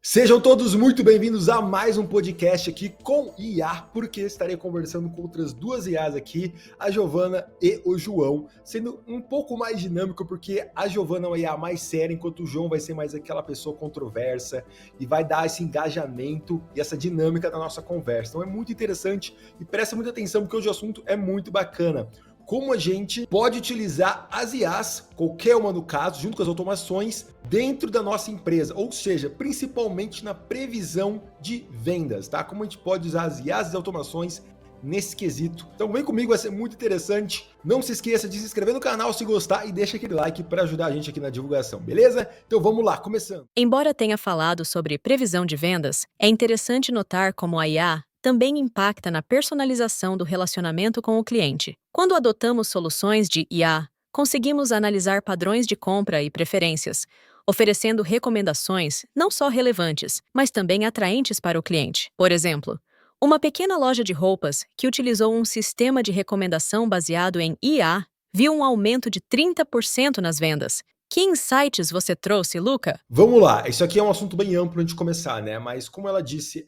Sejam todos muito bem-vindos a mais um podcast aqui com IA, porque estarei conversando com outras duas IAs aqui, a Giovana e o João, sendo um pouco mais dinâmico, porque a Giovana é uma IA mais séria, enquanto o João vai ser mais aquela pessoa controversa e vai dar esse engajamento e essa dinâmica da nossa conversa. Então é muito interessante e presta muita atenção, porque hoje o assunto é muito bacana. Como a gente pode utilizar as IAs, qualquer uma no caso, junto com as automações, dentro da nossa empresa, ou seja, principalmente na previsão de vendas, tá? Como a gente pode usar as IAs e as automações nesse quesito. Então vem comigo, vai ser muito interessante. Não se esqueça de se inscrever no canal se gostar e deixa aquele like para ajudar a gente aqui na divulgação, beleza? Então vamos lá, começando. Embora tenha falado sobre previsão de vendas, é interessante notar como a IA também impacta na personalização do relacionamento com o cliente. Quando adotamos soluções de IA, conseguimos analisar padrões de compra e preferências, oferecendo recomendações não só relevantes, mas também atraentes para o cliente. Por exemplo, uma pequena loja de roupas que utilizou um sistema de recomendação baseado em IA viu um aumento de 30% nas vendas. Que insights você trouxe, Luca? Vamos lá, isso aqui é um assunto bem amplo antes de começar, né? Mas como ela disse,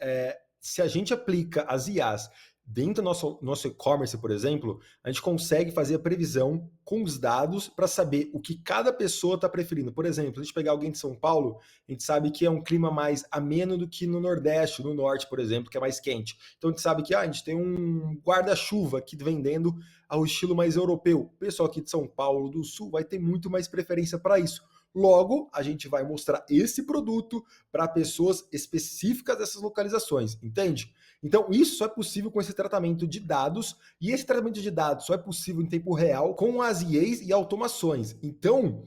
se a gente aplica as IAs dentro do nosso e-commerce, por exemplo, a gente consegue fazer a previsão com os dados para saber o que cada pessoa está preferindo. Por exemplo, se a gente pegar alguém de São Paulo, a gente sabe que é um clima mais ameno do que no Nordeste, no Norte, por exemplo, que é mais quente. Então a gente sabe que a gente tem um guarda-chuva aqui vendendo ao estilo mais europeu. O pessoal aqui de São Paulo, do Sul, vai ter muito mais preferência para isso. Logo, a gente vai mostrar esse produto para pessoas específicas dessas localizações, entende? Então, isso só é possível com esse tratamento de dados, e esse tratamento de dados só é possível em tempo real com as IAs e automações. Então,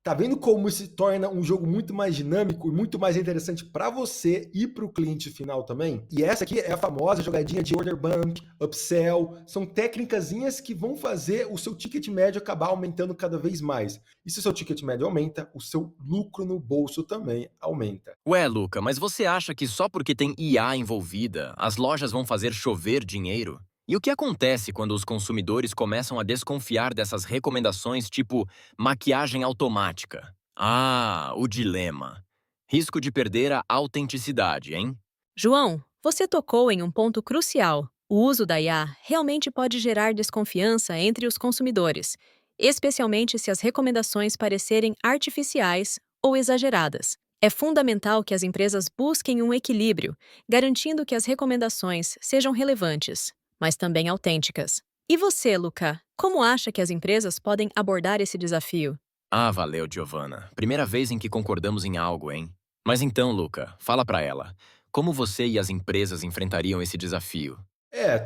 tá vendo como isso se torna um jogo muito mais dinâmico e muito mais interessante para você e para o cliente final também? E essa aqui é a famosa jogadinha de order bump, upsell, são técnicazinhas que vão fazer o seu ticket médio acabar aumentando cada vez mais. E se o seu ticket médio aumenta, o seu lucro no bolso também aumenta. Ué, Luca, mas você acha que só porque tem IA envolvida, as lojas vão fazer chover dinheiro? E o que acontece quando os consumidores começam a desconfiar dessas recomendações tipo maquiagem automática? Ah, o dilema. Risco de perder a autenticidade, hein? João, você tocou em um ponto crucial. O uso da IA realmente pode gerar desconfiança entre os consumidores, especialmente se as recomendações parecerem artificiais ou exageradas. É fundamental que as empresas busquem um equilíbrio, garantindo que as recomendações sejam relevantes, mas também autênticas. E você, Luca, como acha que as empresas podem abordar esse desafio? Ah, valeu, Giovanna. Primeira vez em que concordamos em algo, hein? Mas então, Luca, fala pra ela. Como você e as empresas enfrentariam esse desafio?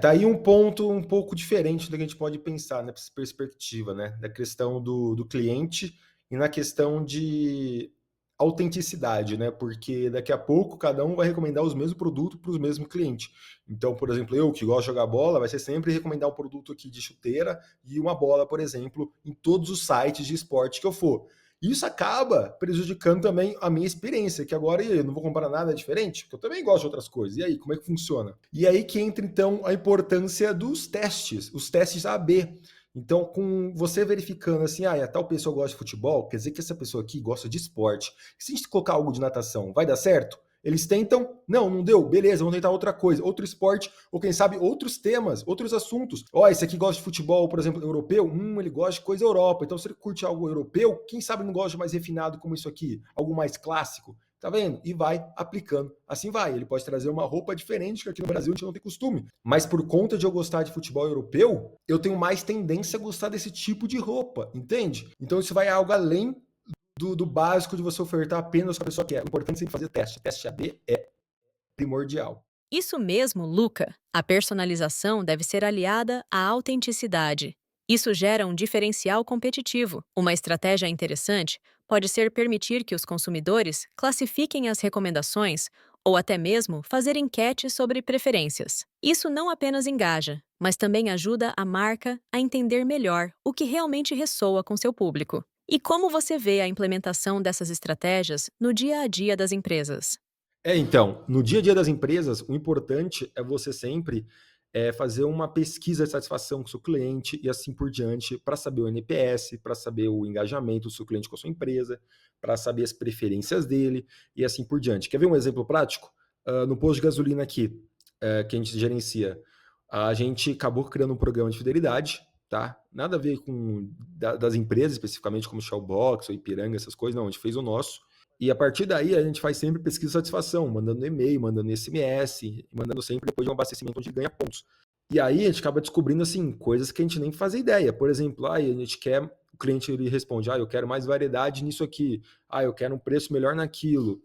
Tá aí um ponto um pouco diferente do que a gente pode pensar nessa perspectiva, né? Da questão do cliente e na questão de autenticidade, né? Porque daqui a pouco cada um vai recomendar os mesmos produtos para os mesmos clientes. Então, por exemplo, eu que gosto de jogar bola, vai ser sempre recomendar um produto aqui de chuteira e uma bola, por exemplo, em todos os sites de esporte que eu for. Isso acaba prejudicando também a minha experiência, que agora eu não vou comprar nada diferente, porque eu também gosto de outras coisas. E aí, como é que funciona? E aí que entra, então, a importância dos testes, os testes AB. Então, com você verificando assim, a tal pessoa gosta de futebol, quer dizer que essa pessoa aqui gosta de esporte. Se a gente colocar algo de natação, vai dar certo? Eles tentam, não deu, beleza, vamos tentar outra coisa, outro esporte, ou quem sabe outros temas, outros assuntos. Ó, esse aqui gosta de futebol, por exemplo, europeu, ele gosta de coisa Europa. Então, se ele curte algo europeu, quem sabe não gosta de mais refinado como isso aqui, algo mais clássico. Tá vendo? E vai aplicando. Assim vai. Ele pode trazer uma roupa diferente, que aqui no Brasil a gente não tem costume. Mas por conta de eu gostar de futebol europeu, eu tenho mais tendência a gostar desse tipo de roupa, entende? Então isso vai algo além do básico de você ofertar apenas o que a pessoa quer. O importante é sempre fazer teste. Teste AB é primordial. Isso mesmo, Luca. A personalização deve ser aliada à autenticidade. Isso gera um diferencial competitivo. Uma estratégia interessante pode ser permitir que os consumidores classifiquem as recomendações ou até mesmo fazer enquetes sobre preferências. Isso não apenas engaja, mas também ajuda a marca a entender melhor o que realmente ressoa com seu público. E como você vê a implementação dessas estratégias no dia a dia das empresas? Então, no dia a dia das empresas, o importante é você sempre fazer uma pesquisa de satisfação com o seu cliente e assim por diante, para saber o NPS, para saber o engajamento do seu cliente com a sua empresa, para saber as preferências dele e assim por diante. Quer ver um exemplo prático? No posto de gasolina aqui, que a gente gerencia, a gente acabou criando um programa de fidelidade, tá? Nada a ver com das empresas especificamente, como Shellbox ou Ipiranga, essas coisas, não, a gente fez o nosso. E a partir daí a gente faz sempre pesquisa de satisfação, mandando e-mail, mandando SMS, mandando sempre depois de um abastecimento onde ganha pontos. E aí a gente acaba descobrindo assim coisas que a gente nem fazia ideia. Por exemplo, a gente quer, o cliente ele responde, eu quero mais variedade nisso aqui, eu quero um preço melhor naquilo,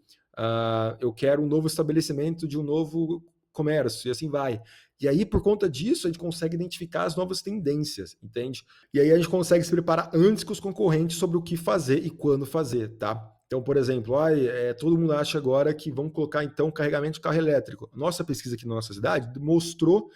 eu quero um novo estabelecimento de um novo comércio, e assim vai. E aí, por conta disso, a gente consegue identificar as novas tendências, entende? E aí a gente consegue se preparar antes que os concorrentes sobre o que fazer e quando fazer, tá? Então, por exemplo, todo mundo acha agora que vão colocar então carregamento de carro elétrico. Nossa pesquisa aqui na nossa cidade mostrou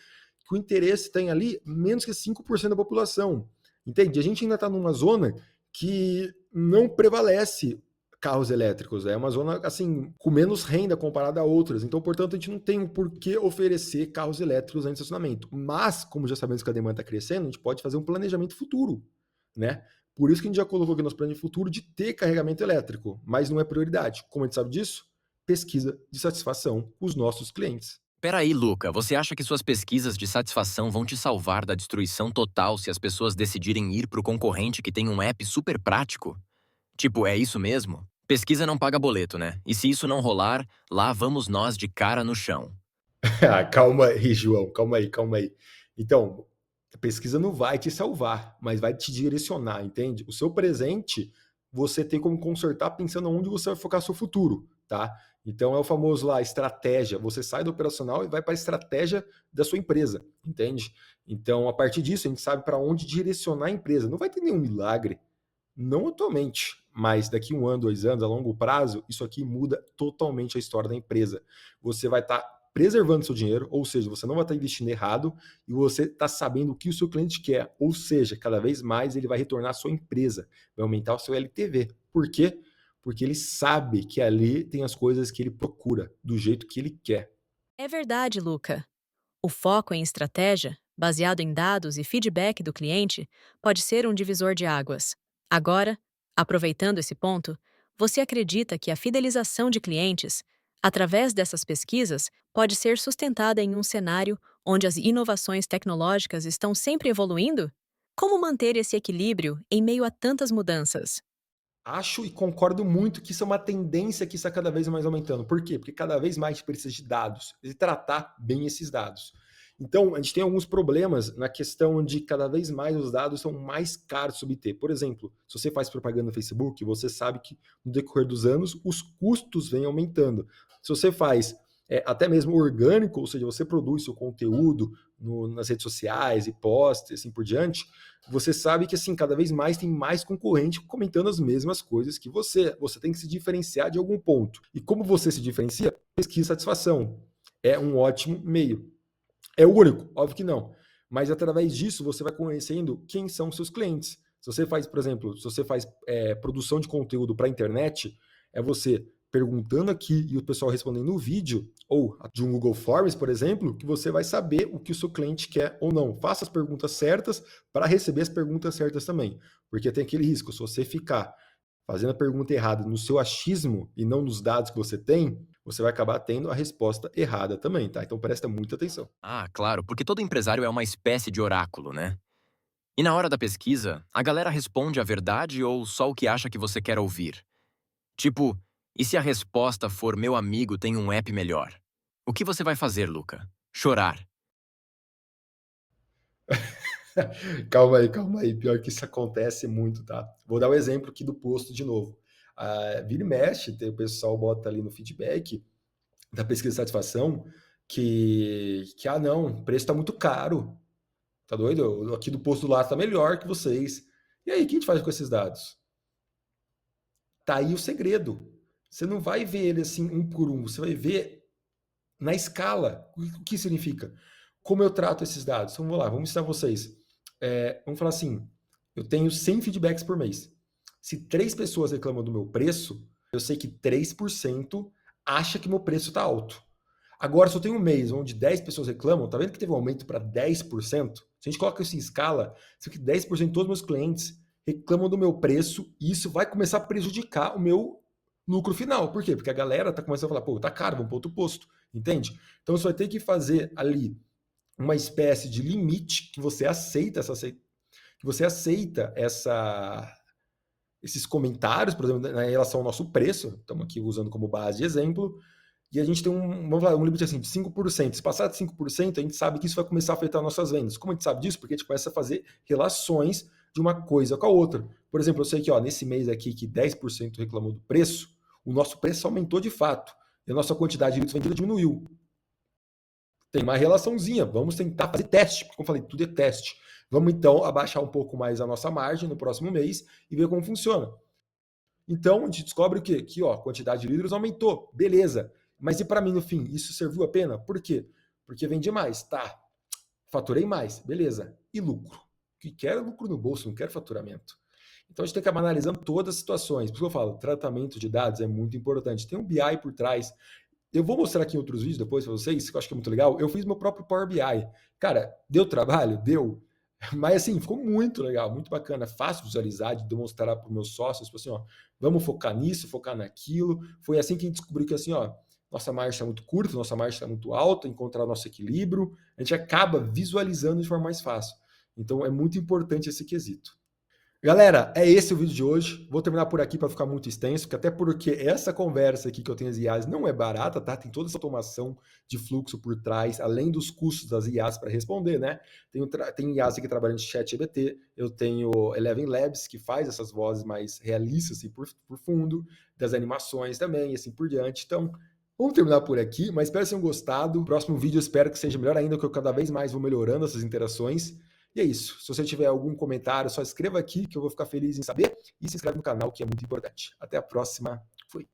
que o interesse tem ali menos que 5% da população. Entende? A gente ainda está numa zona que não prevalece carros elétricos. É uma zona assim com menos renda comparada a outras. Então, portanto, a gente não tem o porquê oferecer carros elétricos em estacionamento. Mas, como já sabemos que a demanda está crescendo, a gente pode fazer um planejamento futuro, né? Por isso que a gente já colocou aqui no nosso plano de futuro de ter carregamento elétrico, mas não é prioridade. Como a gente sabe disso? Pesquisa de satisfação com os nossos clientes. Peraí, Luca, você acha que suas pesquisas de satisfação vão te salvar da destruição total se as pessoas decidirem ir pro concorrente que tem um app super prático? Tipo, é isso mesmo? Pesquisa não paga boleto, né? E se isso não rolar, lá vamos nós de cara no chão. Calma aí, João, calma aí, calma aí. Então, a pesquisa não vai te salvar, mas vai te direcionar, entende? O seu presente, você tem como consertar pensando onde você vai focar seu futuro, tá? Então é o famoso lá, estratégia. Você sai do operacional e vai para a estratégia da sua empresa, entende? Então, a partir disso, a gente sabe para onde direcionar a empresa. Não vai ter nenhum milagre, não atualmente, mas daqui 1 ano, 2 anos, a longo prazo, isso aqui muda totalmente a história da empresa. Você vai estar preservando seu dinheiro, ou seja, você não vai estar investindo errado e você está sabendo o que o seu cliente quer, ou seja, cada vez mais ele vai retornar à sua empresa, vai aumentar o seu LTV. Por quê? Porque ele sabe que ali tem as coisas que ele procura, do jeito que ele quer. É verdade, Luca. O foco em estratégia, baseado em dados e feedback do cliente, pode ser um divisor de águas. Agora, aproveitando esse ponto, você acredita que a fidelização de clientes, através dessas pesquisas, pode ser sustentada em um cenário onde as inovações tecnológicas estão sempre evoluindo? Como manter esse equilíbrio em meio a tantas mudanças? Acho e concordo muito que isso é uma tendência que está cada vez mais aumentando. Por quê? Porque cada vez mais a gente precisa de dados e tratar bem esses dados. Então, a gente tem alguns problemas na questão de cada vez mais os dados são mais caros de obter. Por exemplo, se você faz propaganda no Facebook, você sabe que no decorrer dos anos os custos vêm aumentando. Se você faz até mesmo orgânico, ou seja, você produz seu conteúdo nas redes sociais e posta, assim por diante, você sabe que assim cada vez mais tem mais concorrente comentando as mesmas coisas que você. Você tem que se diferenciar de algum ponto. E como você se diferencia? Pesquisa e satisfação. É um ótimo meio. É o único? Óbvio que não. Mas através disso você vai conhecendo quem são os seus clientes. Se você faz, por exemplo, se você faz produção de conteúdo para a internet, é você perguntando aqui e o pessoal respondendo no vídeo, ou de um Google Forms, por exemplo, que você vai saber o que o seu cliente quer ou não. Faça as perguntas certas para receber as perguntas certas também. Porque tem aquele risco, se você ficar fazendo a pergunta errada no seu achismo e não nos dados que você tem, você vai acabar tendo a resposta errada também, tá? Então presta muita atenção. Ah, claro, porque todo empresário é uma espécie de oráculo, né? E na hora da pesquisa, a galera responde a verdade ou só o que acha que você quer ouvir? Tipo, e se a resposta for meu amigo tem um app melhor? O que você vai fazer, Luca? Chorar. Calma aí, calma aí. Pior que isso acontece muito, tá? Vou dar o exemplo aqui do posto de novo. Vira e mexe, o pessoal bota ali no feedback da pesquisa de satisfação que não, o preço está muito caro. Tá doido? Aqui do posto do lado tá melhor que vocês. E aí, o que a gente faz com esses dados? Tá aí o segredo. Você não vai ver ele assim um por um, você vai ver na escala. O que significa? Como eu trato esses dados? Então, vamos lá, vamos ensinar vocês. Vamos falar assim, eu tenho 100 feedbacks por mês. Se 3 pessoas reclamam do meu preço, eu sei que 3% acha que meu preço está alto. Agora, se eu tenho um mês onde 10 pessoas reclamam, tá vendo que teve um aumento para 10%? Se a gente coloca isso em escala, isso aqui 10% de todos os meus clientes reclamam do meu preço e isso vai começar a prejudicar o meu lucro final. Por quê? Porque a galera tá começando a falar, pô, tá caro, vamos para outro posto, entende? Então você vai ter que fazer ali uma espécie de limite que você aceita esses comentários, por exemplo, em relação ao nosso preço, estamos aqui usando como base de exemplo, e a gente tem vamos falar, um limite assim, de 5%. Se passar de 5%, a gente sabe que isso vai começar a afetar nossas vendas. Como a gente sabe disso? Porque a gente começa a fazer relações de uma coisa com a outra. Por exemplo, eu sei que nesse mês aqui que 10% reclamou do preço, o nosso preço aumentou de fato. E a nossa quantidade de litros vendida diminuiu. Tem uma relaçãozinha. Vamos tentar fazer teste, porque como eu falei, tudo é teste. Vamos então abaixar um pouco mais a nossa margem no próximo mês e ver como funciona. Então, a gente descobre o quê? Que a quantidade de litros aumentou. Beleza. Mas e para mim, no fim, isso serviu a pena? Por quê? Porque vendi mais. Tá. Faturei mais. Beleza. E lucro? O que quero é lucro no bolso, não quero faturamento. Então, a gente tem que acabar analisando todas as situações. Por isso que eu falo, tratamento de dados é muito importante. Tem um BI por trás. Eu vou mostrar aqui em outros vídeos depois para vocês, que eu acho que é muito legal. Eu fiz meu próprio Power BI. Cara, deu trabalho? Deu. Mas assim, ficou muito legal, muito bacana, fácil de visualizar, de demonstrar para os meus sócios, assim, vamos focar nisso, focar naquilo. Foi assim que a gente descobriu que assim, nossa margem está muito curta, nossa margem está muito alta, encontrar nosso equilíbrio, a gente acaba visualizando de forma mais fácil. Então é muito importante esse quesito. Galera, é esse o vídeo de hoje. Vou terminar por aqui para ficar muito extenso, até porque essa conversa aqui que eu tenho as IAs não é barata, tá? Tem toda essa automação de fluxo por trás, além dos custos das IAs para responder, né? Tem IAs aqui trabalhando de ChatGPT, eu tenho Eleven Labs, que faz essas vozes mais realistas, assim, por fundo, das animações também, e assim por diante. Então, vamos terminar por aqui, mas espero que tenham gostado. O próximo vídeo eu espero que seja melhor ainda, que eu cada vez mais vou melhorando essas interações. E é isso. Se você tiver algum comentário, só escreva aqui que eu vou ficar feliz em saber. E se inscreve no canal, que é muito importante. Até a próxima. Fui.